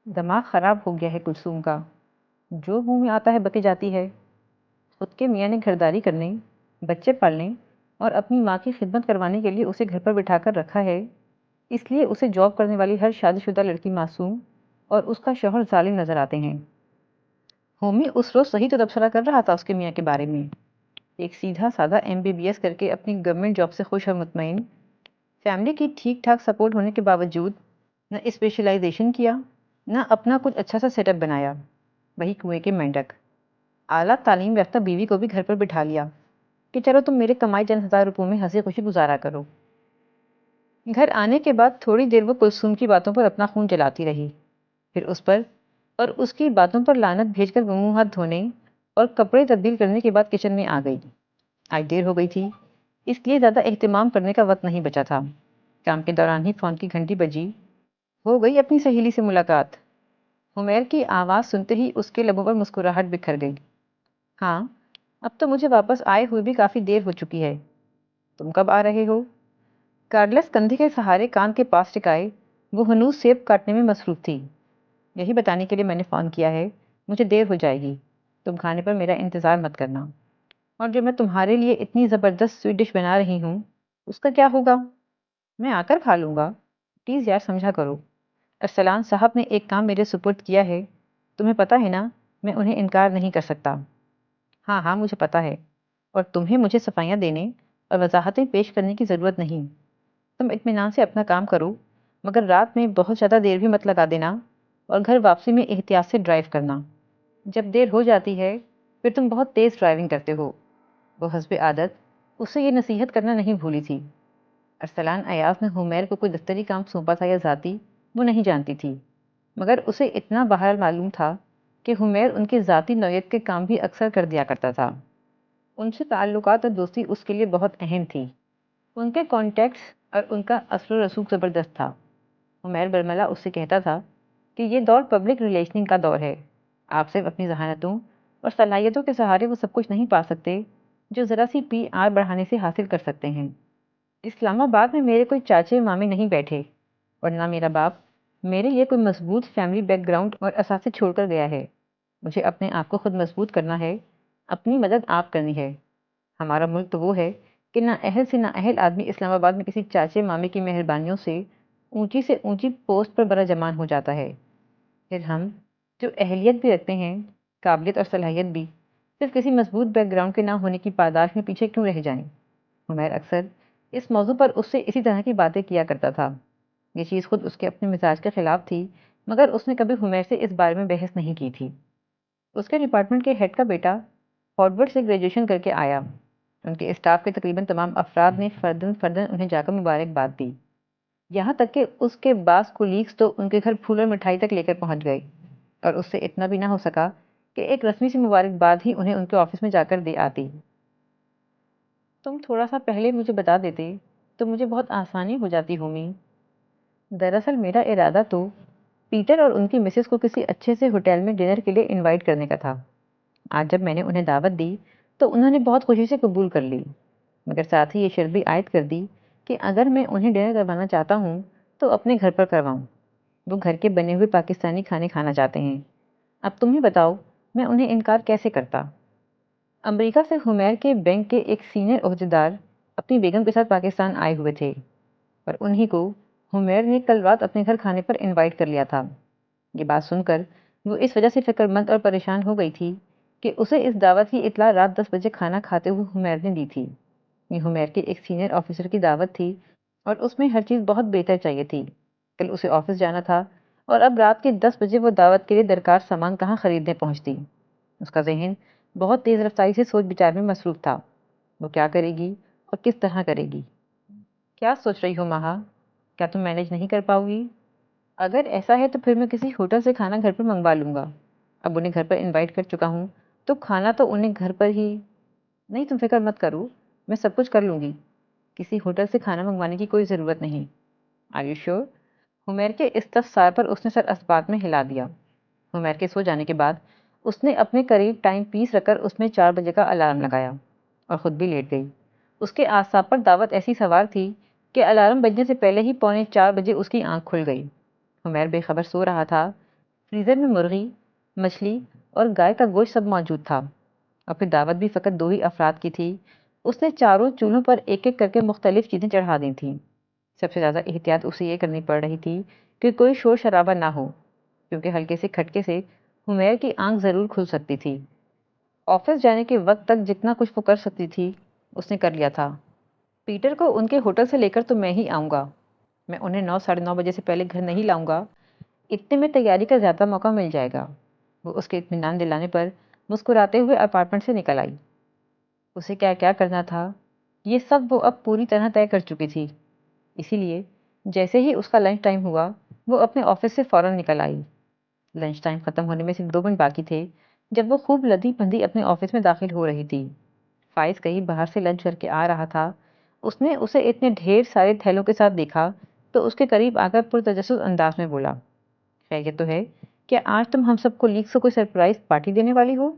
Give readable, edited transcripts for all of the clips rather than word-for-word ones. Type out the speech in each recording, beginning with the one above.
دماغ خراب ہو گیا ہے کلثوم کا، جو منہ میں آتا ہے بکے جاتی ہے۔ خود کے میاں نے گھرداری کرنے، بچے پالنے اور اپنی ماں کی خدمت کروانے کے لیے اسے گھر پر بٹھا کر رکھا ہے، اس لیے اسے جاب کرنے والی ہر شادی شدہ لڑکی معصوم اور اس کا شوہر ظالم نظر آتے ہیں۔ ہومی اس روز صحیح تو تبصرہ کر رہا تھا اس کے میاں کے بارے میں۔ ایک سیدھا سادہ MBBS کر کے اپنی گورنمنٹ جاب سے خوش اور مطمئن، فیملی کی ٹھیک ٹھاک سپورٹ ہونے کے باوجود نہ اسپیشلائزیشن کیا، نہ اپنا کچھ اچھا سا سیٹ اپ بنایا، وہی کنویں کے مینڈک۔ اعلیٰ تعلیم یافتہ بیوی کو بھی گھر پر بٹھا لیا کہ چلو تم میرے کمائی چند ہزار روپوں میں ہنسی خوشی گزارا کرو۔ گھر آنے کے بعد تھوڑی دیر وہ کلثوم کی باتوں پر اپنا خون جلاتی رہی، پھر اس پر اور اس کی باتوں پر لعنت بھیج کر وہ منہ ہاتھ دھونے اور کپڑے تبدیل کرنے کے بعد کچن میں آ گئی۔ آج دیر ہو گئی تھی، اس لیے زیادہ اہتمام کرنے کا وقت نہیں بچا تھا۔ کام کے دوران ہی فون کی گھنٹی بجی۔ ہو گئی اپنی سہیلی سے ملاقات۔ حمیر کی آواز سنتے ہی اس کے لبوں پر مسکراہٹ بکھر گئی۔ ہاں، اب تو مجھے واپس آئے ہوئے بھی کافی دیر ہو چکی ہے۔ تم کب آ رہے ہو؟ کارڈلیس کندھے کے سہارے کان کے پاس ٹکائے وہ ہنوز سیب کاٹنے میں مصروف تھی۔ یہی بتانے کے لیے میں نے فون کیا ہے، مجھے دیر ہو جائے گی، تم کھانے پر میرا انتظار مت کرنا۔ اور جو میں تمہارے لیے اتنی زبردست سویٹ ڈش بنا رہی ہوں، اس کا کیا ہوگا؟ میں آ کر کھا لوں گا، پلیز یار سمجھا کرو۔ ارسلان صاحب نے ایک کام میرے سپرد کیا ہے، تمہیں پتہ ہے نا، میں انہیں انکار نہیں کر سکتا۔ ہاں ہاں مجھے پتہ ہے، اور تمہیں مجھے صفائیاں دینے اور وضاحتیں پیش کرنے کی ضرورت نہیں۔ تم اطمینان سے اپنا کام کرو، مگر رات میں بہت زیادہ دیر بھی مت لگا دینا، اور گھر واپسی میں احتیاط سے ڈرائیو کرنا۔ جب دیر ہو جاتی ہے پھر تم بہت تیز ڈرائیونگ کرتے ہو۔ وہ حسب عادت اسے یہ نصیحت کرنا نہیں بھولی تھی۔ ارسلان ایاز نے حمیر کو کوئی دفتری کام سونپا تھا یا ذاتی، وہ نہیں جانتی تھی، مگر اسے اتنا بہرحال معلوم تھا کہ حمیر ان کی ذاتی نوعیت کے کام بھی اکثر کر دیا کرتا تھا۔ ان سے تعلقات اور دوستی اس کے لیے بہت اہم تھی۔ ان کے کانٹیکٹس اور ان کا اثر و رسوخ زبردست تھا۔ حمیر برملا اس سے کہتا تھا کہ یہ دور پبلک ریلیشننگ کا دور ہے، آپ صرف اپنی ذہانتوں اور صلاحیتوں کے سہارے وہ سب کچھ نہیں پا سکتے جو ذرا سی PR بڑھانے سے حاصل کر سکتے ہیں۔ اسلام آباد میں میرے کوئی چاچے مامے نہیں بیٹھے، اور نہ میرا باپ میرے لیے کوئی مضبوط فیملی بیک گراؤنڈ اور اثاثے چھوڑ کر گیا ہے۔ مجھے اپنے آپ کو خود مضبوط کرنا ہے، اپنی مدد آپ کرنی ہے۔ ہمارا ملک تو وہ ہے کہ نہ اہل سے نہ اہل آدمی اسلام آباد میں کسی چاچے مامے کی مہربانیوں سے اونچی پوسٹ پر برا جمان ہو جاتا ہے۔ پھر ہم جو اہلیت بھی رکھتے ہیں، قابلیت اور صلاحیت بھی، صرف کسی مضبوط بیک گراؤنڈ کے نہ ہونے کی پاداش میں پیچھے کیوں رہ جائیں؟ حمیر اکثر اس موضوع پر اس سے اسی طرح کی باتیں کیا کرتا تھا۔ یہ چیز خود اس کے اپنے مزاج کے خلاف تھی، مگر اس نے کبھی حمیر سے اس بارے میں بحث نہیں کی تھی۔ اس کے ڈپارٹمنٹ کے ہیڈ کا بیٹا ہارورڈ سے گریجویشن کر کے آیا۔ ان کے اسٹاف کے تقریباً تمام افراد نے فرداً انہیں جا کر مبارکباد دی، یہاں تک کہ اس کے بعض کولیگز تو ان کے گھر پھول اور مٹھائی تک لے کر پہنچ گئے، اور اس سے اتنا بھی نہ ہو سکا کہ ایک رسمی سی مبارکباد ہی انہیں ان کے آفس میں جا کر دے آتی۔ تم تھوڑا سا پہلے مجھے بتا دیتے تو مجھے بہت آسانی ہو جاتی ہومی۔ دراصل میرا ارادہ تو پیٹر اور ان کی مسز کو کسی اچھے سے ہوٹل میں ڈنر کے لیے انوائٹ کرنے کا تھا۔ آج جب میں نے انہیں دعوت دی تو انہوں نے بہت خوشی سے قبول کر لی، مگر ساتھ ہی یہ شرط بھی عائد کر دی کہ اگر میں انہیں ڈنر کروانا چاہتا ہوں تو اپنے گھر پر کرواؤں۔ وہ گھر کے بنے ہوئے پاکستانی کھانے کھانا چاہتے ہیں۔ اب تم ہی بتاؤ میں انہیں انکار کیسے کرتا؟ امریکہ سے حمیر کے بینک کے ایک سینئر عہدیدار اپنی بیگم کے ساتھ پاکستان آئے ہوئے تھے، اور انہی کو حمیر نے کل رات اپنے گھر کھانے پر انوائٹ کر لیا تھا۔ یہ بات سن کر وہ اس وجہ سے فکر مند اور پریشان ہو گئی تھی کہ اسے اس دعوت کی اطلاع رات 10 بجے کھانا کھاتے ہوئے حمیر نے دی تھی۔ یہ حمیر کے ایک سینئر آفیسر کی دعوت تھی، اور اس میں ہر چیز بہت بہتر چاہیے تھی۔ کل اسے آفس جانا تھا، اور اب رات کے 10 بجے وہ دعوت کے لیے درکار سامان کہاں خریدنے پہنچتی؟ اس کا ذہن بہت تیز رفتاری سے سوچ بچار میں مصروف تھا۔ وہ کیا کرے گی اور کس طرح کرے گی؟ کیا سوچ رہی ہو مہا؟ کیا تم مینیج نہیں کر پاؤ گی؟ اگر ایسا ہے تو پھر میں کسی ہوٹل سے کھانا گھر پر منگوا لوں گا۔ اب انہیں گھر پر انوائٹ کر چکا ہوں تو کھانا تو انہیں گھر پر ہی۔ نہیں تم فکر مت کرو، میں سب کچھ کر لوں گی، کسی ہوٹل سے کھانا منگوانے کی کوئی ضرورت نہیں۔ Are you sure? حمیر کے استفسار پر اس نے سر اسبات میں ہلا دیا۔ حمیر کے سو جانے کے بعد اس نے اپنے قریب ٹائم پیس رکھ کر اس میں 4 بجے کا الارم لگایا اور خود بھی لیٹ گئی۔ اس کے اعصاب پر دعوت ایسی سوار تھی کہ الارم بجنے سے پہلے ہی 3:45 بجے اس کی آنکھ کھل گئی۔ حمیر بے خبر سو رہا تھا فریزر میں مرغی، مچھلی اور گائے کا گوشت سب موجود تھا اور پھر دعوت بھی فقط 2 ہی افراد کی تھی۔ اس نے چاروں چولہوں پر ایک ایک کر کے مختلف چیزیں چڑھا دی تھیں۔ سب سے زیادہ احتیاط اسے یہ کرنی پڑ رہی تھی کہ کوئی شور شرابہ نہ ہو، کیونکہ ہلکے سے کھٹکے سے حمیر کی آنکھ ضرور کھل سکتی تھی۔ آفس جانے کے وقت تک جتنا کچھ وہ کر سکتی تھی اس نے کر لیا تھا۔ پیٹر کو ان کے ہوٹل سے لے کر تو میں ہی آؤں گا، میں انہیں 9 ساڑھے 9 بجے سے پہلے گھر نہیں لاؤں گا، اتنے میں تیاری کا زیادہ موقع مل جائے گا۔ وہ اس کے اطمینان دلانے پر مسکراتے ہوئے اپارٹمنٹ سے نکل آئی۔ اسے کیا کیا کرنا تھا یہ سب وہ اب پوری طرح طے کر چکی تھی، اسی لیے جیسے ہی اس کا لنچ ٹائم ہوا وہ اپنے آفس سے فوراً نکل آئی۔ لنچ ٹائم ختم ہونے میں صرف 2 منٹ باقی تھے جب وہ خوب لدی پھندی اپنے آفس میں داخل ہو رہی تھی۔ فائز کہیں باہر سے لنچ کر کے آ رہا تھا۔ اس نے اسے اتنے ڈھیر سارے تھیلوں کے ساتھ دیکھا تو اس کے قریب آ کر پرتجسس انداز میں بولا، خیریت تو ہے؟ کیا آج تم ہم سب کو لیگ سے کوئی سرپرائز پارٹی دینے والی ہو؟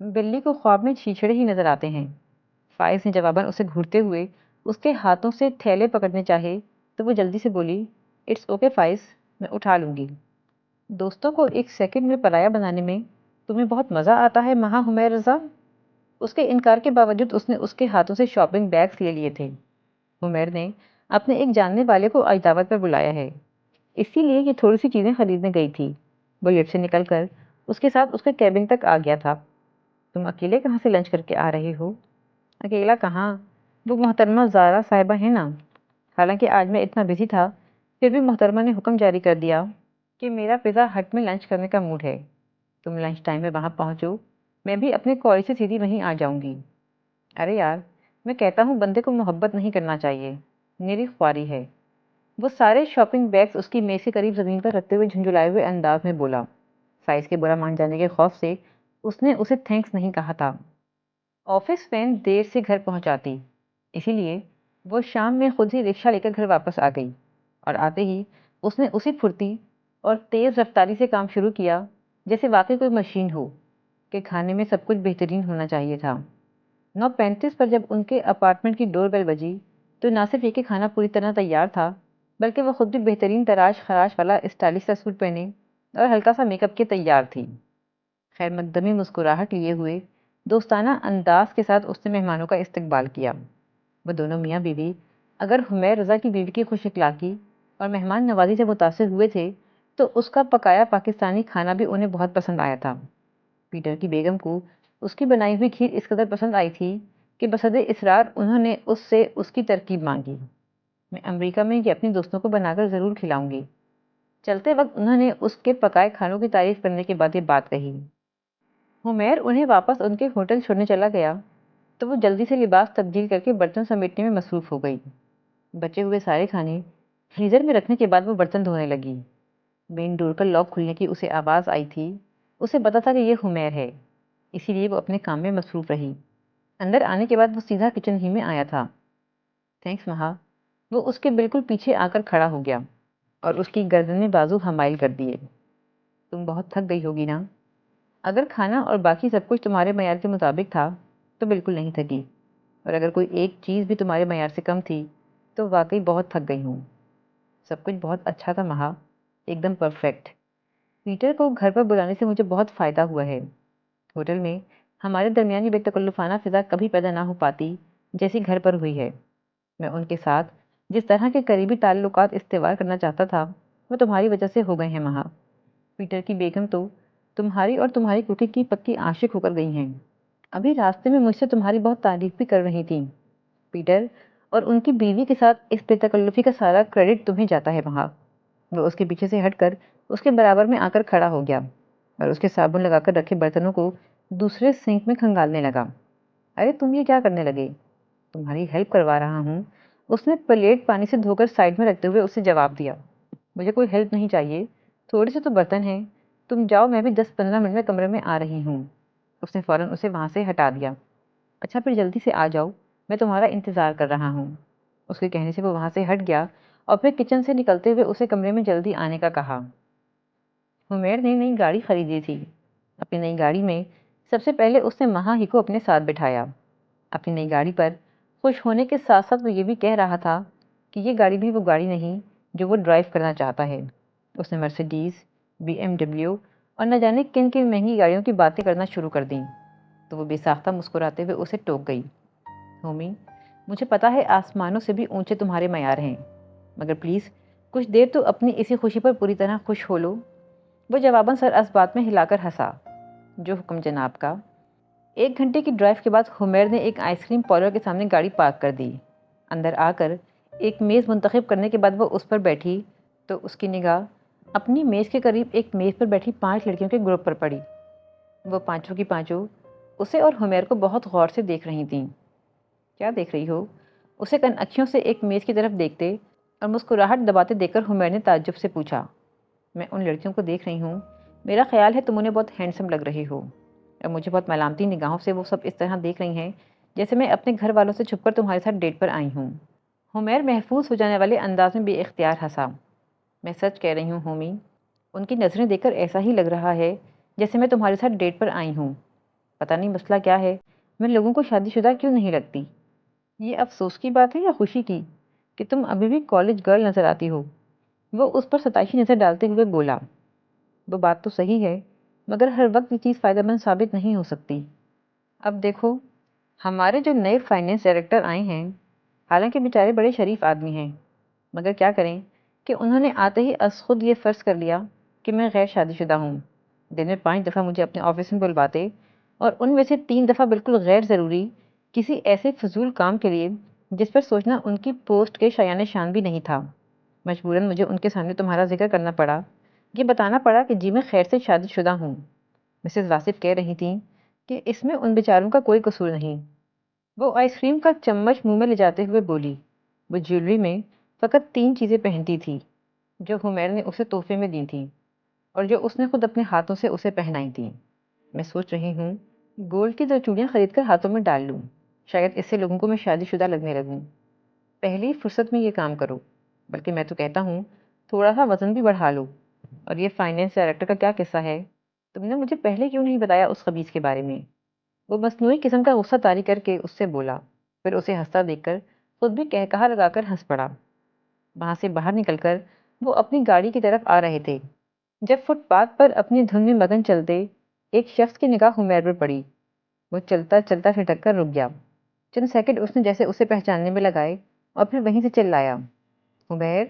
بلی کو خواب میں چھیچڑے ہی نظر آتے ہیں۔ فائز نے جواباً اسے گھورتے ہوئے اس کے ہاتھوں سے تھیلے پکڑنے چاہے تو وہ جلدی سے بولی، اٹس اوکے فائز، میں اٹھا لوں گی۔ دوستوں کو ایک سیکنڈ میں پرایا بنانے میں تمہیں بہت مزہ آتا ہے مہا حمیر رضا؟ اس کے انکار کے باوجود اس نے اس کے ہاتھوں سے شاپنگ بیگز لے لیے تھے۔ حمیر نے اپنے ایک جاننے والے کو آج دعوت پر بلایا ہے، اسی لیے یہ تھوڑی سی چیزیں خریدنے گئی تھی۔ وہ لفٹ سے نکل کر اس کے ساتھ اس کے کیبن تک آ گیا تھا۔ تم اکیلے کہاں سے لنچ کر کے آ رہے ہو؟ اکیلا کہاں، وہ محترمہ زارا صاحبہ ہے نا۔ حالانکہ آج میں اتنا بزی تھا پھر بھی محترمہ نے حکم جاری کر دیا کہ میرا پیزا ہٹ میں لنچ کرنے کا موڈ ہے، تم لنچ ٹائم میں وہاں پہنچو، میں بھی اپنے کالج سے سیدھی وہیں آ جاؤں گی۔ ارے یار، میں کہتا ہوں بندے کو محبت نہیں کرنا چاہیے، میری خواری ہے۔ وہ سارے شاپنگ بیگز اس کی میز کے قریب زمین پر رکھتے ہوئے جھنجھلائے ہوئے انداز میں بولا۔ سائز کے برا مان جانے کے خوف سے اس نے اسے تھینکس نہیں کہا تھا۔ آفس فین دیر سے گھر پہنچاتی، اسی لیے وہ شام میں خود ہی رکشہ لے کر گھر واپس آ گئی اور آتے ہی اس نے اسی پھرتی اور تیز رفتاری سے کام شروع کیا جیسے واقعی کوئی مشین ہو کہ کھانے میں سب کچھ بہترین ہونا چاہیے تھا۔ 9:35 پر جب ان کے اپارٹمنٹ کی ڈور بیل بجی تو نہ صرف یہ کہ کھانا پوری طرح تیار تھا بلکہ وہ خود بھی بہترین تراش خراش والا اسٹائلش سا سوٹ پہنے اور ہلکا سا میک اپ کے تیار تھی۔ خیر مقدمی مسکراہٹ لیے ہوئے دوستانہ انداز کے ساتھ اس نے مہمانوں کا استقبال کیا۔ وہ دونوں میاں بیوی اگر حمیر رضا کی بیوی کی خوش اخلاقی اور مہمان نوازی سے متاثر ہوئے تھے تو اس کا پکایا پاکستانی کھانا بھی انہیں بہت پسند آیا تھا۔ پیٹر کی بیگم کو اس کی بنائی ہوئی کھیر اس قدر پسند آئی تھی کہ بصد اصرار انہوں نے اس سے اس کی ترکیب مانگی۔ میں امریکہ میں یہ اپنی دوستوں کو بنا کر ضرور کھلاؤں گی۔ چلتے وقت انہوں نے اس کے پکائے کھانوں کی تعریف کرنے کے بعد یہ بات کہی۔ حمیر انہیں واپس ان کے ہوٹل چھوڑنے چلا گیا تو وہ جلدی سے لباس تبدیل کر کے برتن سمیٹنے میں مصروف ہو گئی۔ بچے ہوئے سارے کھانے فریزر میں رکھنے کے بعد وہ برتن دھونے لگی۔ مین ڈور کا لاک کھلنے کی اسے آواز آئی تھی۔ اسے پتا تھا کہ یہ حمیر ہے، اسی لیے وہ اپنے کام میں مصروف رہی۔ اندر آنے کے بعد وہ سیدھا کچن ہی میں آیا تھا۔ تھینکس مہا، وہ اس کے بالکل پیچھے آ کر کھڑا ہو گیا اور اس کی گردن میں بازو حمائل کر دیے۔ تم بہت تھک گئی ہوگی نا؟ اگر کھانا اور باقی سب کچھ تمہارے معیار کے مطابق تھا تو بالکل نہیں تھکی، اور اگر کوئی ایک چیز بھی تمہارے معیار سے کم تھی تو واقعی بہت تھک گئی ہوں۔ سب کچھ بہت اچھا تھا مہا، ایک دم پرفیکٹ۔ پیٹر کو گھر پر بلانے سے مجھے بہت فائدہ ہوا ہے۔ ہوٹل میں ہمارے درمیان یہ بے تکلفانہ فضا کبھی پیدا نہ ہو پاتی جیسی گھر پر ہوئی ہے۔ میں ان کے ساتھ جس طرح کے قریبی تعلقات استوار کرنا چاہتا تھا وہ تمہاری وجہ سے ہو گئے ہیں مہا۔ پیٹر کی بیگم تو تمہاری اور تمہاری کوکنگ کی پکی عاشق ہو کر گئی ہیں۔ ابھی راستے میں مجھ سے تمہاری بہت تعریف بھی کر رہی تھیں۔ پیٹر اور ان کی بیوی کے ساتھ اس بے تکلفی کا سارا کریڈٹ تمہیں جاتا ہے مہا۔ وہ اس کے پیچھے سے ہٹ کر اس کے برابر میں آ کر کھڑا ہو گیا اور اس کے صابن لگا کر رکھے برتنوں کو دوسرے سنک میں کھنگالنے لگا۔ ارے تم یہ کیا کرنے لگے؟ تمہاری ہیلپ کروا رہا ہوں، اس نے پلیٹ پانی سے دھو کر سائڈ میں رکھتے ہوئے اسے جواب دیا۔ مجھے کوئی ہیلپ نہیں چاہیے، تھوڑے سے تو برتن ہیں، تم جاؤ، میں بھی 10-15 منٹ میں کمرے میں آ رہی ہوں۔ اس نے فوراً اسے وہاں سے ہٹا دیا۔ اچھا پھر جلدی سے آ جاؤ، میں تمہارا انتظار کر رہا ہوں۔ اس کے کہنے سے وہ وہاں سے ہٹ گیا اور پھر کچن سے نکلتے ہوئے اسے کمرے میں جلدی آنے کا کہا۔ حمیر نے نئی گاڑی خریدی تھی۔ اپنی نئی گاڑی میں سب سے پہلے اس نے مہا ہی کو اپنے ساتھ بٹھایا۔ اپنی نئی گاڑی پر خوش ہونے کے ساتھ ساتھ وہ یہ بھی کہہ رہا تھا کہ یہ گاڑی بھی وہ گاڑی نہیں جو وہ ڈرائیو کرنا چاہتا ہے۔ اس نے مرسیڈیز BMW اور نہ جانے کن کن مہنگی گاڑیوں کی باتیں کرنا شروع کر دیں تو وہ بے ساختہ مسکراتے ہوئے اسے ٹوک گئی۔ ہومی، مجھے پتا ہے آسمانوں سے بھی اونچے تمہارے معیار ہیں، مگر پلیز کچھ دیر تو اپنی اسی خوشی پر پوری طرح خوش ہو لو۔ وہ جواباً سر اس بات میں ہلا کر ہنسا۔ جو حکم جناب کا۔ 1 گھنٹے کی ڈرائیو کے بعد حمیر نے ایک آئس کریم پارلر کے سامنے گاڑی پارک کر دی۔ اندر آ کر ایک میز منتخب کرنے کے بعد وہ اس پر بیٹھی تو اس کی نگاہ اپنی میز کے قریب ایک میز پر بیٹھی 5 لڑکیوں کے گروپ پر پڑی۔ وہ پانچوں کی پانچوں اسے اور حمیر کو بہت غور سے دیکھ رہی تھیں۔ کیا دیکھ رہی ہو؟ اسے کن اکھیوں سے ایک میز کی طرف دیکھتے اور مسکراہٹ دباتے دیکھ کر حمیر نے تعجب سے پوچھا۔ میں ان لڑکیوں کو دیکھ رہی ہوں، میرا خیال ہے تم انہیں بہت ہینڈسم لگ رہی ہو، اور مجھے بہت ملامتی نگاہوں سے وہ سب اس طرح دیکھ رہی ہیں جیسے میں اپنے گھر والوں سے چھپ کر تمہارے ساتھ ڈیٹ پر آئی ہوں۔ حمیر محفوظ ہو جانے والے انداز میں بے اختیار ہنسا۔ میں سچ کہہ رہی ہوں ہومی، ان کی نظریں دیکھ کر ایسا ہی لگ رہا ہے جیسے میں تمہارے ساتھ ڈیٹ پر آئی ہوں۔ پتہ نہیں مسئلہ کیا ہے، میں لوگوں کو شادی شدہ کیوں نہیں لگتی؟ یہ افسوس کی بات ہے یا خوشی کی کہ تم ابھی بھی کالج گرل نظر آتی ہو؟ وہ اس پر ستائشی نظر ڈالتے ہوئے بولا۔ وہ بات تو صحیح ہے، مگر ہر وقت یہ چیز فائدہ مند ثابت نہیں ہو سکتی۔ اب دیکھو، ہمارے جو نئے فائنینس ڈائریکٹر آئے ہیں، حالانکہ بیچارے بڑے شریف آدمی ہیں، مگر کیا کریں کہ انہوں نے آتے ہی از خود یہ فرض کر لیا کہ میں غیر شادی شدہ ہوں۔ دن میں 5 دفعہ مجھے اپنے آفس میں بلواتے، اور ان میں سے 3 دفعہ بالکل غیر ضروری کسی ایسے فضول کام کے لیے جس پر سوچنا ان کی پوسٹ کے شایان شان بھی نہیں تھا۔ مجبوراً مجھے ان کے سامنے تمہارا ذکر کرنا پڑا، یہ بتانا پڑا کہ جی میں خیر سے شادی شدہ ہوں۔ مسز واصف کہہ رہی تھیں کہ اس میں ان بیچاروں کا کوئی قصور نہیں۔ وہ آئس کریم کا چمچ منہ میں لے جاتے ہوئے بولی۔ وہ جیولری میں فقط 3 چیزیں پہنتی تھی جو حمیر نے اسے تحفے میں دی تھیں اور جو اس نے خود اپنے ہاتھوں سے اسے پہنائی تھیں۔ میں سوچ رہی ہوں گولڈ کی 2 چوڑیاں خرید کر ہاتھوں میں ڈال لوں، شاید اس سے لوگوں کو میں شادی شدہ لگنے لگوں۔ پہلی فرصت میں یہ کام کرو، بلکہ میں تو کہتا ہوں تھوڑا سا وزن بھی بڑھا لو۔ اور یہ فائنینس ڈائریکٹر کا کیا قصہ ہے؟ تم نے مجھے پہلے کیوں نہیں بتایا اس خبیث کے بارے میں؟ وہ مصنوعی قسم کا غصہ طاری کر کے اس سے بولا، پھر اسے ہنستا دیکھ کر خود بھی کہا لگا کر ہنس پڑا۔ وہاں سے باہر نکل کر وہ اپنی گاڑی کی طرف آ رہے تھے جب فٹ پاتھ پر اپنی دھن میں مگن چلتے ایک شخص کی نگاہ حمیر پر پڑی۔ وہ چلتا چلتا ٹھٹک کر رک گیا۔ چند سیکنڈ اس نے جیسے اسے پہچاننے میں لگائے اور پھر وہیں سے چلایا، حمیر!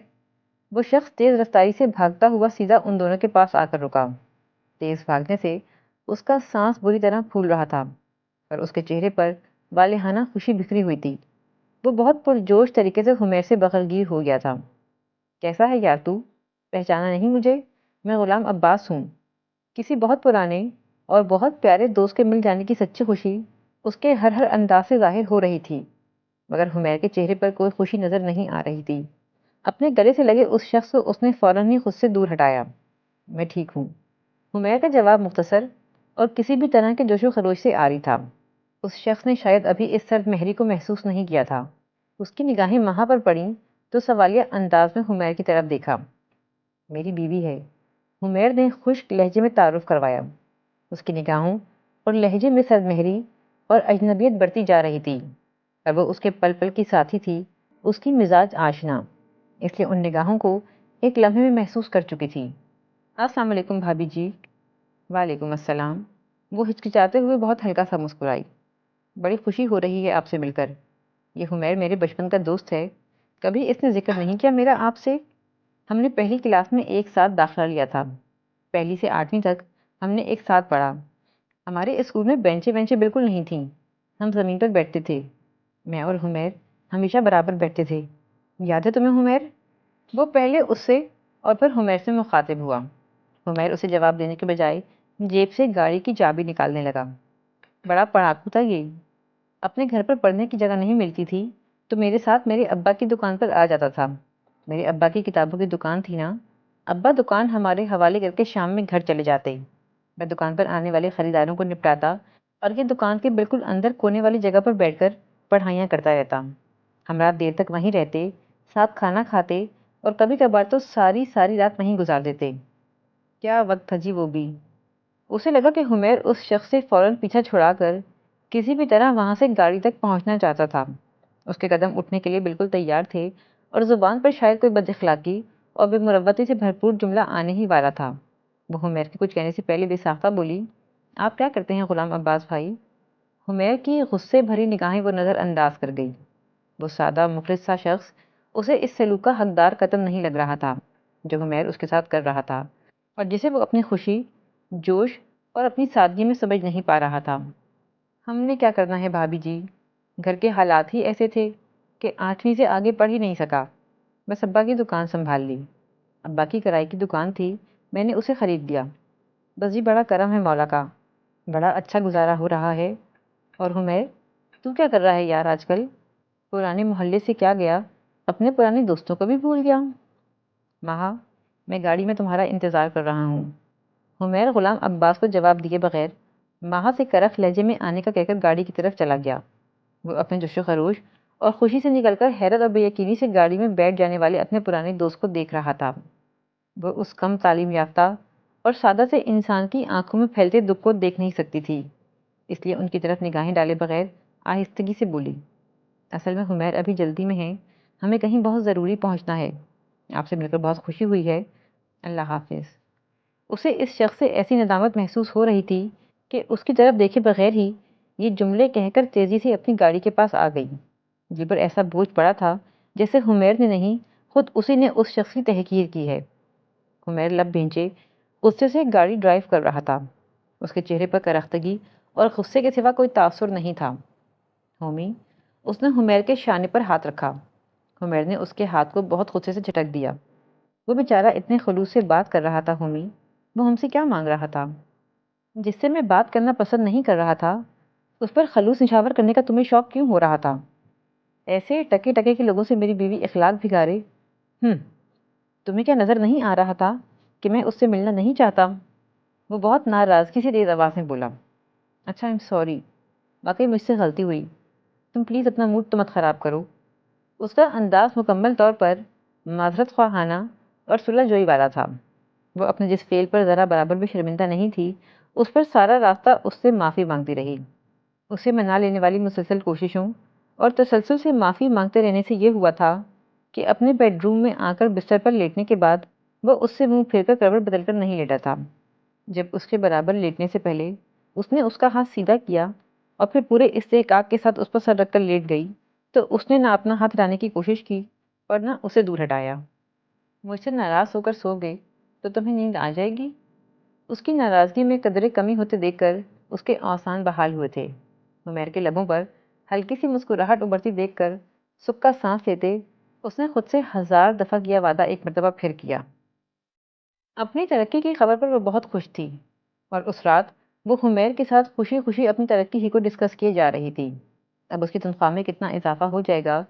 وہ شخص تیز رفتاری سے بھاگتا ہوا سیدھا ان دونوں کے پاس آ کر رکا۔ تیز بھاگنے سے اس کا سانس بری طرح پھول رہا تھا اور اس کے چہرے پر والہانہ خوشی بکھری ہوئی تھی۔ وہ بہت پرجوش طریقے سے حمیر سے بغلگیر ہو گیا تھا۔ کیسا ہے یار تو؟ پہچانا نہیں مجھے؟ میں غلام عباس ہوں۔ کسی بہت پرانے اور بہت پیارے دوست کے مل جانے کی سچی خوشی اس کے ہر انداز سے ظاہر ہو رہی تھی، مگر حمیر کے چہرے پر کوئی خوشی نظر نہیں آ رہی تھی۔ اپنے گلے سے لگے اس شخص کو اس نے فوراً ہی خود سے دور ہٹایا۔ میں ٹھیک ہوں۔ حمیر کا جواب مختصر اور کسی بھی طرح کے جوش و خروش سے عاری تھا۔ اس شخص نے شاید ابھی اس سرد مہری کو محسوس نہیں کیا تھا۔ اس کی نگاہیں وہاں پر پڑیں تو سوالیہ انداز میں حمیر کی طرف دیکھا۔ میری بیوی ہے، حمیر نے خشک لہجے میں تعارف کروایا۔ اس کی نگاہوں اور لہجے میں سرد مہری اور اجنبیت بڑھتی جا رہی تھی، اور وہ اس کے پل پل کی ساتھی تھی، اس کی مزاج آشنا، اس لیے ان نگاہوں کو ایک لمحے میں محسوس کر چکی تھی۔ السلام علیکم بھابھی جی۔ وعلیکم السلام۔ وہ ہچکچاتے ہوئے بہت ہلکا سا مسکرائی۔ بڑی خوشی ہو رہی ہے آپ سے مل کر۔ یہ حمیر میرے بچپن کا دوست ہے، کبھی اس نے ذکر نہیں کیا میرا آپ سے؟ ہم نے پہلی کلاس میں ایک ساتھ داخلہ لیا تھا، پہلی سے 8ویں تک ہم نے ایک ساتھ پڑھا۔ ہمارے اسکول میں بینچیں بالکل نہیں تھیں، ہم زمین پر بیٹھتے تھے۔ میں اور حمیر ہمیشہ برابر بیٹھتے تھے، یاد ہے تمہیں حمیر؟ وہ پہلے اس سے اور پھر حمیر سے مخاطب ہوا۔ حمیر اسے جواب دینے کے بجائے جیب سے گاڑی کی چابی نکالنے لگا۔ بڑا پڑھاکو تھا یہ، اپنے گھر پر پڑھنے کی جگہ نہیں ملتی تھی تو میرے ساتھ میرے ابا کی دکان پر آ جاتا تھا۔ میرے ابا کی کتابوں کی دکان تھی نا، ابا دکان ہمارے حوالے کر کے شام میں گھر چلے جاتے۔ میں دکان پر آنے والے خریداروں کو نپٹاتا اور یہ دکان کے بالکل اندر کونے والی جگہ پر بیٹھ کر پڑھائیاں کرتا رہتا۔ ہم رات دیر تک وہیں رہتے، ساتھ کھانا کھاتے اور کبھی کبھار تو ساری رات وہیں گزار دیتے۔ کیا وقت تھا جی وہ بھی۔ اسے لگا کہ حمیر اس شخص سے فوراً پیچھا چھڑا کر کسی بھی طرح وہاں سے گاڑی تک پہنچنا چاہتا تھا۔ اس کے قدم اٹھنے کے لیے بالکل تیار تھے اور زبان پر شاید کوئی بد اخلاقی اور بے مروتی سے بھرپور جملہ آنے ہی والا تھا، وہ حمیر کے کچھ کہنے سے پہلے بے ساختہ بولی، آپ کیا کرتے ہیں غلام عباس بھائی؟ حمیر کی غصے بھری نگاہیں وہ نظر انداز کر گئی۔ وہ سادہ مخلص سا شخص اسے اس سلوک کا حقدار قطعاً نہیں لگ رہا تھا جو حمیر اس کے ساتھ کر رہا تھا، اور جسے وہ اپنی خوشی، جوش اور اپنی سادگی میں سمجھ نہیں پا رہا تھا۔ ہم نے کیا کرنا ہے بھابھی جی، گھر کے حالات ہی ایسے تھے کہ 8ویں سے آگے پڑھ ہی نہیں سکا۔ بس ابا کی دکان سنبھال لی۔ ابا کی کرائے کی دکان تھی، میں نے اسے خرید لیا۔ بس جی بڑا کرم ہے مولا کا، بڑا اچھا گزارا ہو رہا ہے۔ اور حمیر، تو کیا کر رہا ہے یار آج کل؟ پرانے محلے سے کیا گیا، اپنے پرانے دوستوں کو بھی بھول گیا؟ ماں، میں گاڑی میں تمہارا انتظار کر رہا ہوں۔ حمیر غلام عباس کو جواب دیے بغیر ماں سے کرخ لہجے میں آنے کا کہہ کر گاڑی کی طرف چلا گیا۔ وہ اپنے جوش و خروش اور خوشی سے نکل کر حیرت اور بے یقینی سے گاڑی میں بیٹھ جانے والے اپنے پرانے دوست کو دیکھ رہا تھا۔ وہ اس کم تعلیم یافتہ اور سادہ سے انسان کی آنکھوں میں پھیلتے دکھ کو دیکھ نہیں سکتی تھی، اس لیے ان کی طرف نگاہیں ڈالے بغیر آہستگی سے بولی، اصل میں حمیر ابھی جلدی میں ہے، ہمیں کہیں بہت ضروری پہنچنا ہے۔ آپ سے مل کر بہت خوشی ہوئی ہے، اللہ حافظ۔ اسے اس شخص سے ایسی ندامت محسوس ہو رہی تھی کہ اس کی طرف دیکھے بغیر ہی یہ جملے کہہ کر تیزی سے اپنی گاڑی کے پاس آ گئی۔ دل پر ایسا بوجھ پڑا تھا جیسے حمیر نے نہیں، خود اسی نے اس شخص کی تحقیر کی ہے۔ حمیر لب بھینچے غصے سے گاڑی ڈرائیو کر رہا تھا۔ اس کے چہرے پر کرختگی اور غصے کے سوا کوئی تاثر نہیں تھا۔ ہومی، اس نے حمیر کے شانے پر ہاتھ رکھا۔ حمیر نے اس کے ہاتھ کو بہت غصے سے جھٹک دیا۔ وہ بیچارہ اتنے خلوص سے بات کر رہا تھا ہومی، وہ ہم سے کیا مانگ رہا تھا؟ جس سے میں بات کرنا پسند نہیں کر رہا تھا، اس پر خلوص نچھاور کرنے کا تمہیں شوق کیوں ہو رہا تھا؟ ایسے ٹکے ٹکے کے لوگوں سے میری بیوی اخلاق بگاڑے؟ تمہیں کیا نظر نہیں آ رہا تھا کہ میں اس سے ملنا نہیں چاہتا؟ وہ بہت ناراضگی سے تیز آواز میں بولا۔ اچھا، آئی ایم سوری، واقعی مجھ سے غلطی ہوئی، تم پلیز اپنا موڈ تو مت خراب کرو۔ اس کا انداز مکمل طور پر معذرت خواہانہ اور صلح جوئی والا تھا۔ وہ اپنے جس فعل پر ذرا برابر بھی شرمندہ نہیں تھی، اس پر سارا راستہ اس سے معافی مانگتی رہی۔ اسے منا لینے والی مسلسل کوششوں اور تسلسل سے معافی مانگتے رہنے سے یہ ہوا تھا کہ اپنے بیڈ روم میں آ کر بستر پر لیٹنے کے بعد وہ اس سے منہ پھیر کر کروٹ بدل کر نہیں لیٹا تھا۔ جب اس کے برابر لیٹنے سے پہلے اس نے اس کا ہاتھ سیدھا کیا اور پھر پورے استحقاق کے ساتھ اس پر سر رکھ کر لیٹ گئی، تو اس نے نہ اپنا ہاتھ ہٹانے کی کوشش کی اور نہ اسے دور ہٹایا۔ مجھ سے ناراض ہو کر سو گئے تو تمہیں نیند آ جائے گی؟ اس کی ناراضگی میں قدرے کمی ہوتے دیکھ کر اس کے اوسان بحال ہوئے تھے۔ حمیر کے لبوں پر ہلکی سی مسکراہٹ ابھرتی دیکھ کر سکا سانس لیتے اس نے خود سے 1000 دفعہ کیا وعدہ ایک مرتبہ پھر کیا۔ اپنی ترقی کی خبر پر وہ بہت خوش تھی، اور اس رات وہ حمیر کے ساتھ خوشی خوشی اپنی ترقی ہی کو ڈسکس کیے جا رہی تھی۔ اب اس کی تنخواہ میں کتنا اضافہ ہو جائے گا،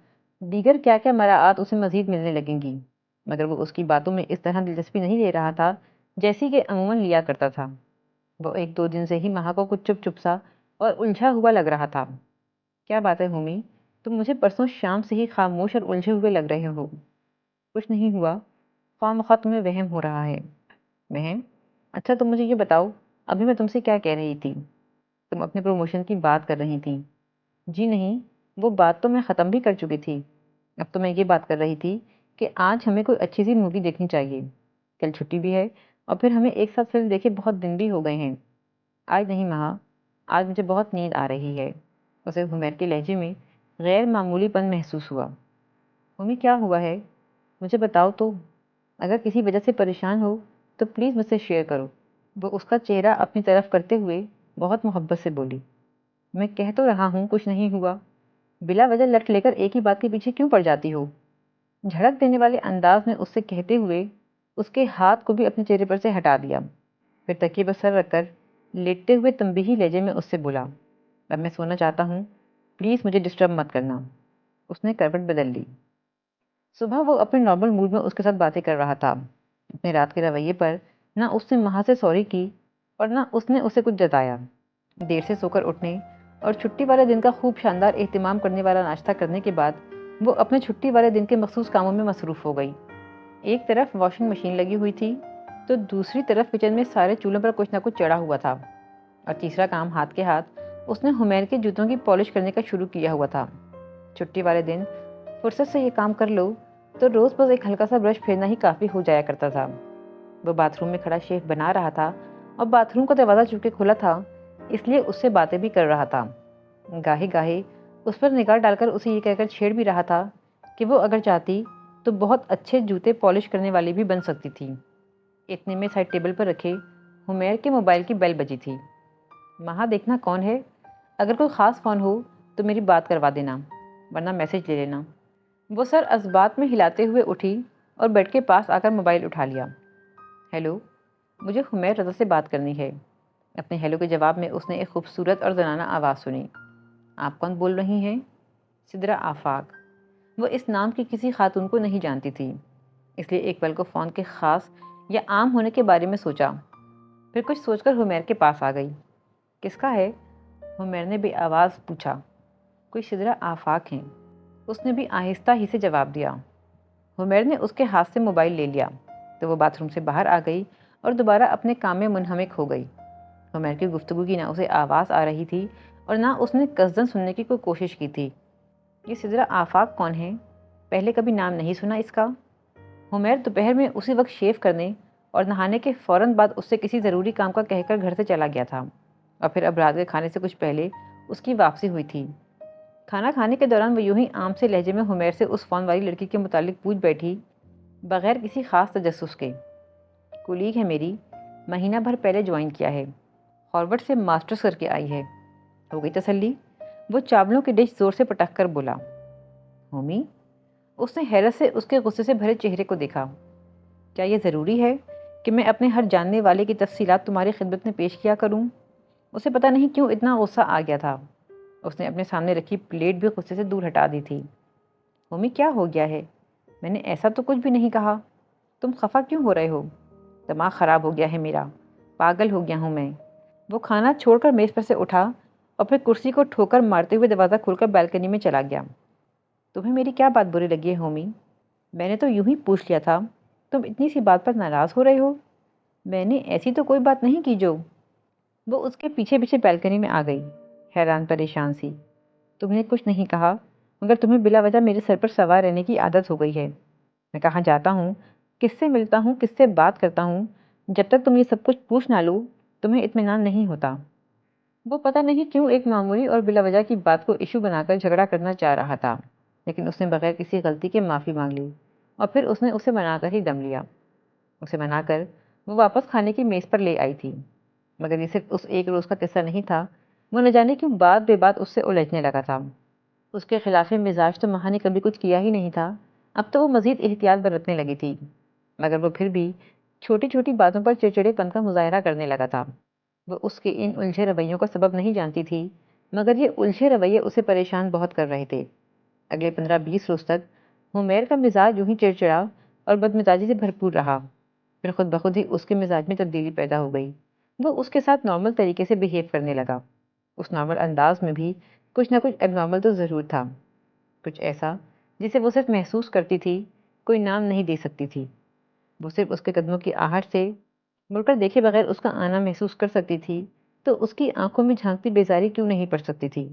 دیگر کیا کیا مراعات اسے مزید ملنے لگیں گی، مگر وہ اس کی باتوں میں اس طرح دلچسپی نہیں لے رہا تھا جیسی کہ عموماً لیا کرتا تھا۔ وہ 1-2 دن سے ہی ماں کو کچھ چپ چپ سا اور الجھا ہوا لگ رہا تھا۔ کیا بات ہے ہومی، تم مجھے پرسوں شام سے ہی خاموش اور الجھے ہوئے لگ رہے ہو؟ کچھ نہیں ہوا، خواہ مخواہ تمہیں وہم ہو رہا ہے۔ وہم؟ اچھا تم مجھے یہ بتاؤ، ابھی میں تم سے کیا کہہ رہی تھی؟ تم اپنے پروموشن کی بات کر رہی تھی۔ جی نہیں، وہ بات تو میں ختم بھی کر چکی تھی۔ اب تو میں یہ بات کر رہی تھی کہ آج ہمیں کوئی اچھی سی مووی دیکھنی چاہیے۔ کل چھٹی بھی ہے اور پھر ہمیں ایک ساتھ فلم دیکھے بہت دن بھی ہو گئے ہیں۔ آج نہیں ماں، آج مجھے بہت نیند آ رہی ہے۔ اسے حمیر کے لہجے میں غیر معمولی پن محسوس ہوا۔ ممی کیا ہوا ہے؟ مجھے بتاؤ تو، اگر کسی وجہ سے پریشان ہو تو پلیز مجھ سے شیئر کرو۔ وہ اس کا چہرہ اپنی طرف کرتے ہوئے بہت محبت سے بولی۔ میں کہہ تو رہا ہوں کچھ نہیں ہوا، بلا وجہ لٹ لے کر ایک ہی بات کے پیچھے کیوں پڑ جاتی ہو؟ جھڑک دینے والے انداز میں اس سے کہتے ہوئے اس کے ہاتھ کو بھی اپنے چہرے پر سے ہٹا دیا، پھر تکیے پر سر رکھ کر لیٹتے ہوئے تنبیہی لہجے میں اس سے بولا، اب میں سونا چاہتا ہوں، پلیز مجھے ڈسٹرب مت کرنا۔ اس نے کروٹ بدل لی۔ صبح وہ اپنے نارمل موڈ میں اس کے ساتھ باتیں کر رہا تھا۔ اپنے رات کے رویے پر نہ اس نے ماں سے سوری کی اور نہ اس نے اسے کچھ جتایا۔ دیر سے سو کر اٹھنے اور چھٹی والے دن کا خوب شاندار اہتمام کرنے والا ناشتہ کرنے کے بعد وہ اپنے چھٹی والے دن کے مخصوص کاموں میں مصروف ہو گئی۔ ایک طرف واشنگ مشین لگی ہوئی تھی تو دوسری طرف کچن میں سارے چولہوں پر کچھ نہ کچھ چڑھا ہوا تھا، اور تیسرا کام ہاتھ کے ہاتھ اس نے حمیر کے جوتوں کی پالش کرنے کا شروع کیا ہوا تھا۔ چھٹی والے دن فرصت سے یہ کام کر لو تو روز بس ایک ہلکا سا برش پھیرنا ہی کافی ہو جایا کرتا تھا۔ وہ باتھ روم میں کھڑا شیف بنا رہا تھا اور باتھ روم کا دروازہ چونکہ کھلا تھا اس لیے اس سے باتیں بھی کر رہا تھا۔ گاہے گاہے اس پر نگاہ ڈال کر اسے یہ کہہ کر چھیڑ بھی رہا تھا کہ وہ اگر چاہتی تو بہت اچھے جوتے پالش کرنے والی بھی بن سکتی تھی۔ اتنے میں سائڈ ٹیبل پر رکھے حمیر کے موبائل کی بیل بجی تھی۔ مہا دیکھنا کون ہے، اگر کوئی خاص فون ہو تو میری بات کروا دینا ورنہ میسج لے لینا۔ وہ سر اسبات میں ہلاتے ہوئے اٹھی اور بیڈ کے پاس آ کر موبائل اٹھا لیا۔ ہیلو، مجھے حمیر رضا سے بات کرنی ہے۔ اپنے ہیلو کے جواب میں اس نے ایک خوبصورت اور زنانہ آواز سنی۔ آپ کون بول رہی ہیں؟ سدرا آفاق۔ وہ اس نام کی کسی خاتون کو نہیں جانتی تھی، اس لیے ایک پل کو فون کے خاص یا عام ہونے کے بارے میں سوچا، پھر کچھ سوچ کر حمیر کے پاس آ گئی۔ کس کا ہے؟ حمیر نے بے آواز پوچھا۔ کوئی سدرا آفاق ہیں، اس نے بھی آہستہ ہی سے جواب دیا۔ حمیر نے اس کے ہاتھ سے موبائل لے لیا تو وہ باتھ روم سے باہر آ گئی اور دوبارہ اپنے کام میں منہمک ہو گئی۔ حمیر کی گفتگو کی نہ اسے آواز آ رہی تھی اور نہ اس نے قصداً سننے کی کوئی کوشش کی تھی۔ یہ سدرا آفاق کون ہے؟ پہلے کبھی نام نہیں سنا اس کا۔ حمیر دوپہر میں اسی وقت شیو کرنے اور نہانے کے فوراً بعد اس سے کسی ضروری کام کا کہہ کر گھر سے چلا گیا تھا اور پھر اب رات کے کھانے سے کچھ پہلے اس کی واپسی ہوئی تھی۔ کھانا کھانے کے دوران وہ یوں ہی عام سے لہجے میں حمیر سے اس فون والی لڑکی کے متعلق پوچھ بیٹھی، بغیر کسی خاص تجسس کے۔ کولیگ ہے میری، مہینہ بھر پہلے جوائن کیا ہے، ہارورڈ سے ماسٹرز کر کے آئی ہے۔ ہو گئی تسلی؟ وہ چاولوں کی ڈش زور سے پٹک کر بولا۔ ہومی؟ اس نے حیرت سے اس کے غصے سے بھرے چہرے کو دیکھا۔ کیا یہ ضروری ہے کہ میں اپنے ہر جاننے والے کی تفصیلات تمہاری خدمت میں پیش کیا کروں؟ اسے پتہ نہیں کیوں اتنا غصہ آ گیا تھا۔ اس نے اپنے سامنے رکھی پلیٹ بھی غصے سے دور ہٹا دی تھی۔ ہومی کیا ہو گیا ہے؟ میں نے ایسا تو کچھ بھی نہیں کہا، تم خفا کیوں ہو رہے ہو؟ دماغ خراب ہو گیا ہے میرا، پاگل ہو گیا ہوں میں۔ وہ کھانا چھوڑ کر میز پر سے اٹھا اور پھر کرسی کو ٹھوکر مارتے ہوئے دروازہ کھول کر بالکنی میں چلا گیا۔ تمہیں میری کیا بات بری لگی ہے ہومی؟ میں نے تو یوں ہی پوچھ لیا تھا، تم اتنی سی بات پر ناراض ہو رہے ہو؟ میں نے ایسی تو کوئی بات نہیں کی جو… وہ اس کے پیچھے پیچھے بالکنی میں آ گئی، حیران پریشان سی۔ تم نے کچھ نہیں کہا، مگر تمہیں بلا وجہ میرے سر پر سوار رہنے کی عادت ہو گئی ہے۔ میں کہاں جاتا ہوں، کس سے ملتا ہوں، کس سے بات کرتا ہوں، جب تک تم یہ سب کچھ پوچھ نہ لو تمہیں اطمینان نہیں ہوتا۔ وہ پتہ نہیں کیوں ایک معمولی اور بلا وجہ کی بات کو ایشو بنا کر جھگڑا کرنا چاہ رہا تھا، لیکن اس نے بغیر کسی غلطی کے معافی مانگ لی اور پھر اس نے اسے منا کر ہی دم لیا۔ اسے منا کر وہ واپس کھانے کی میز پر لے آئی تھی، مگر یہ صرف اس ایک روز کا قصہ نہیں تھا۔ وہ نہ جانے کیوں بات بے بات اس سے الجھنے لگا تھا۔ اس کے خلاف مزاج تو مہا نے کبھی کچھ کیا ہی نہیں تھا، اب تو وہ مزید احتیاط برتنے لگی تھی، مگر وہ پھر بھی چھوٹی چھوٹی باتوں پر چڑچڑے پن کا مظاہرہ کرنے لگا تھا۔ وہ اس کے ان الجھے رویوں کا سبب نہیں جانتی تھی، مگر یہ الجھے رویے اسے پریشان بہت کر رہے تھے۔ اگلے 15-20 روز تک حمیر کا مزاج یوں ہی چڑچڑا اور بدمزاجی سے بھرپور رہا، پھر خود بخود ہی اس کے مزاج میں تبدیلی پیدا ہو گئی۔ وہ اس کے ساتھ نارمل طریقے سے بیہیو کرنے لگا۔ اس نارمل انداز میں بھی کچھ نہ کچھ ایب نارمل تو ضرور تھا، کچھ ایسا جسے وہ صرف محسوس کرتی تھی، کوئی نام نہیں دے سکتی تھی۔ وہ صرف اس کے قدموں کی آہٹ سے مڑ کر دیکھے بغیر اس کا آنا محسوس کر سکتی تھی، تو اس کی آنکھوں میں جھانکتی بیزاری کیوں نہیں پڑ سکتی تھی؟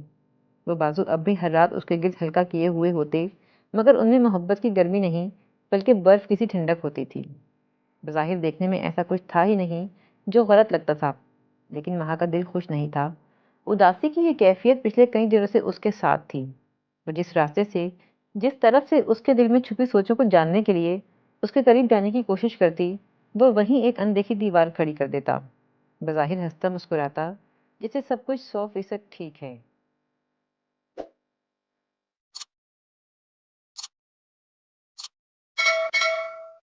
وہ بازو اب بھی ہر رات اس کے گرد ہلکا کیے ہوئے ہوتے، مگر ان میں محبت کی گرمی نہیں بلکہ برف کی سی ٹھنڈک ہوتی تھی۔ بظاہر دیکھنے میں ایسا کچھ تھا ہی نہیں جو غلط لگتا تھا، لیکن مہا کا دل خوش نہیں تھا۔ اداسی کی یہ کیفیت پچھلے کئی دنوں سے اس کے ساتھ تھی۔ وہ جس راستے سے، جس طرف سے اس کے دل میں چھپی سوچوں کو جاننے کے لیے اس کے قریب جانے کی کوشش کرتی، وہ وہیں ایک اندیکھی دیوار کھڑی کر دیتا، بظاہر ہنستا مسکراتا، جسے سب کچھ 100% ٹھیک ہے۔